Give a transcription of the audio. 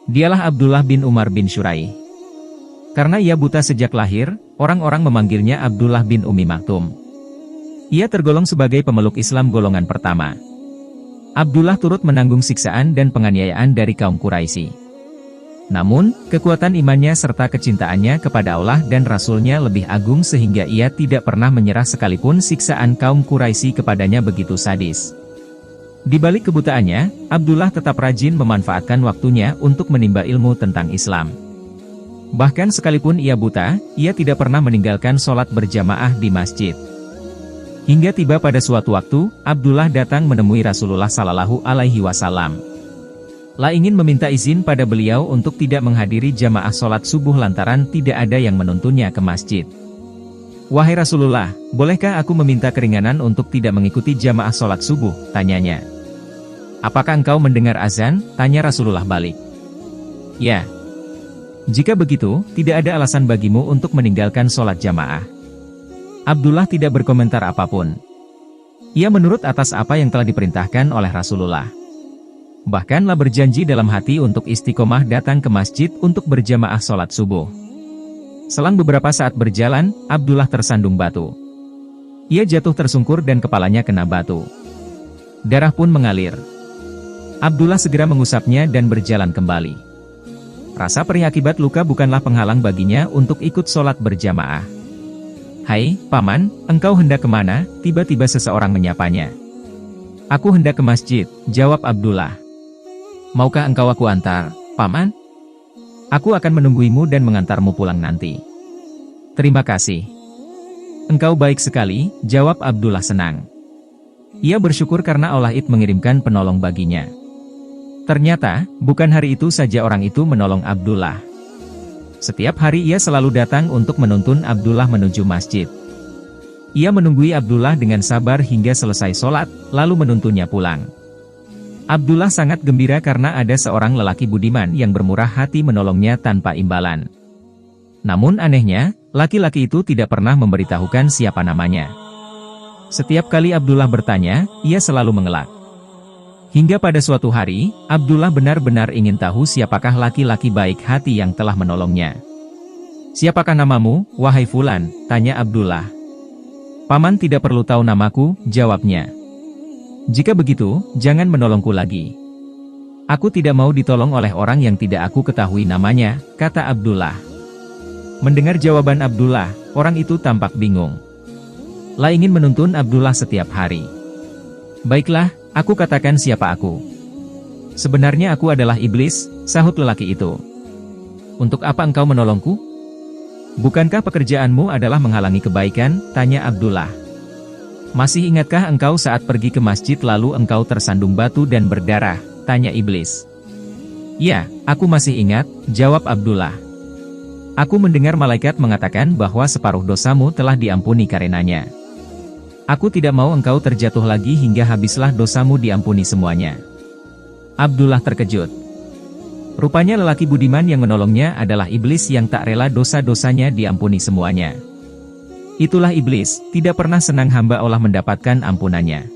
Dialah Abdullah bin Umar bin Syuraih. Karena ia buta sejak lahir, orang-orang memanggilnya Abdullah bin Ummi Maktum. Ia tergolong sebagai pemeluk Islam golongan pertama. Abdullah turut menanggung siksaan dan penganiayaan dari kaum Quraisy. Namun, kekuatan imannya serta kecintaannya kepada Allah dan Rasul-Nya lebih agung sehingga ia tidak pernah menyerah sekalipun siksaan kaum Quraisy kepadanya begitu sadis. Di balik kebutaannya, Abdullah tetap rajin memanfaatkan waktunya untuk menimba ilmu tentang Islam. Bahkan sekalipun ia buta, ia tidak pernah meninggalkan sholat berjamaah di masjid. Hingga tiba pada suatu waktu, Abdullah datang menemui Rasulullah Sallallahu Alaihi Wasallam. Ingin meminta izin pada beliau untuk tidak menghadiri jamaah sholat subuh lantaran tidak ada yang menuntunnya ke masjid. "Wahai Rasulullah, bolehkah aku meminta keringanan untuk tidak mengikuti jamaah sholat subuh?" tanyanya. "Apakah engkau mendengar azan?" tanya Rasulullah balik. "Ya." "Jika begitu, tidak ada alasan bagimu untuk meninggalkan sholat jamaah." Abdullah tidak berkomentar apapun. Ia menurut atas apa yang telah diperintahkan oleh Rasulullah. Bahkanlah berjanji dalam hati untuk istiqomah datang ke masjid untuk berjamaah sholat subuh. Selang beberapa saat berjalan, Abdullah tersandung batu. Ia jatuh tersungkur dan kepalanya kena batu. Darah pun mengalir. Abdullah segera mengusapnya dan berjalan kembali. Rasa perih akibat luka bukanlah penghalang baginya untuk ikut sholat berjamaah. "Hai, Paman, engkau hendak kemana?" tiba-tiba seseorang menyapanya. "Aku hendak ke masjid," jawab Abdullah. "Maukah engkau aku antar, Paman? Aku akan menungguimu dan mengantarmu pulang nanti." "Terima kasih. Engkau baik sekali," jawab Abdullah senang. Ia bersyukur karena Allah mengirimkan penolong baginya. Ternyata, bukan hari itu saja orang itu menolong Abdullah. Setiap hari ia selalu datang untuk menuntun Abdullah menuju masjid. Ia menunggui Abdullah dengan sabar hingga selesai sholat, lalu menuntunnya pulang. Abdullah sangat gembira karena ada seorang lelaki budiman yang bermurah hati menolongnya tanpa imbalan. Namun anehnya, laki-laki itu tidak pernah memberitahukan siapa namanya. Setiap kali Abdullah bertanya, ia selalu mengelak. Hingga pada suatu hari, Abdullah benar-benar ingin tahu siapakah laki-laki baik hati yang telah menolongnya. "Siapakah namamu, wahai Fulan?" tanya Abdullah. "Paman tidak perlu tahu namaku," jawabnya. "Jika begitu, jangan menolongku lagi. Aku tidak mau ditolong oleh orang yang tidak aku ketahui namanya," kata Abdullah. Mendengar jawaban Abdullah, orang itu tampak bingung. Ingin menuntun Abdullah setiap hari. "Baiklah, aku katakan siapa aku. Sebenarnya aku adalah iblis," sahut lelaki itu. "Untuk apa engkau menolongku? Bukankah pekerjaanmu adalah menghalangi kebaikan?" tanya Abdullah. "Masih ingatkah engkau saat pergi ke masjid lalu engkau tersandung batu dan berdarah?" tanya iblis. "Ya, aku masih ingat," jawab Abdullah. "Aku mendengar malaikat mengatakan bahwa separuh dosamu telah diampuni karenanya. Aku tidak mau engkau terjatuh lagi hingga habislah dosamu diampuni semuanya." Abdullah terkejut. Rupanya lelaki budiman yang menolongnya adalah iblis yang tak rela dosa-dosanya diampuni semuanya. Itulah iblis, tidak pernah senang hamba Allah mendapatkan ampunannya.